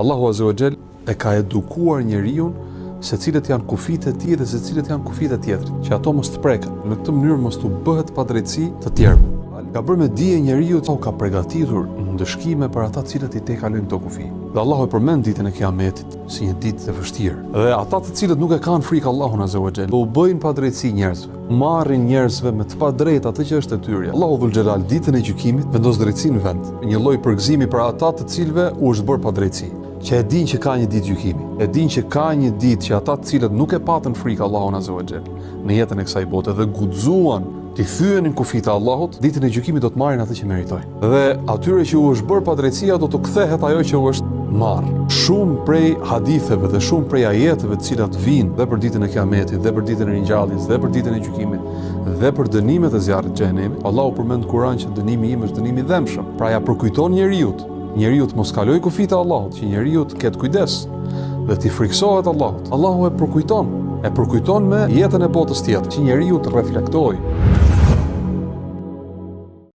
Allahu Azza wa Jall e ka edukuar njeriu se cilët janë kufit e tij dhe se cilët janë kufit e tjetrit, që ato mos të preken. Në këtë mënyrë mos të bëhet padrejtësi të tjerëve. Ka bërë me dije njeriu që ka përgatitur ndëshkime për ata cilët i kalojnë këto kufi. Dhe Allahu e përmend ditën e Kiametit si një ditë e vështirë. Dhe ata të cilët nuk e kanë frikë Allahun Azza wa Jall, u bëjnë padrejtësi njerëzve, marrin njerëzve me të padrejtë atë që është e tyre. Allahu Dhul Jalal ditën e gjykimit vendos drejtësinë në vend. Një lloj përgëzimi për ata të cilëve u është bërë padrejtësi, që e din që ka një ditë gjykimi, e din që ka një ditë që ata të cilët nuk e patën frikë Allahun Azza wa Jall në jetën e kësaj bote dhe guxuan të thyenin kufit e Allahut, ditën e gjykimit do të marrin atë që meritojnë. Dhe atyre që u është bërë padrejtësia do të kthehet ajo që u është marrë. Shumë prej haditheve dhe shumë prej ajeteve të cilat vijnë dhe për ditën e Kiametit, dhe për ditën e ringjalljes, dhe për ditën e gjykimit, dhe për dënimet e zjarrit të xhenemit, Allahu përmend në Kur'an që dënimi im është dënim i dëmshëm. Pra ja përkujton njeriu të mos kaloj kufit e Allahut, që njeriu të ketë kujdes dhe të friksohet Allahut. Allahu e përkujton me jetën e botës tjetër, që njeriu të reflektojë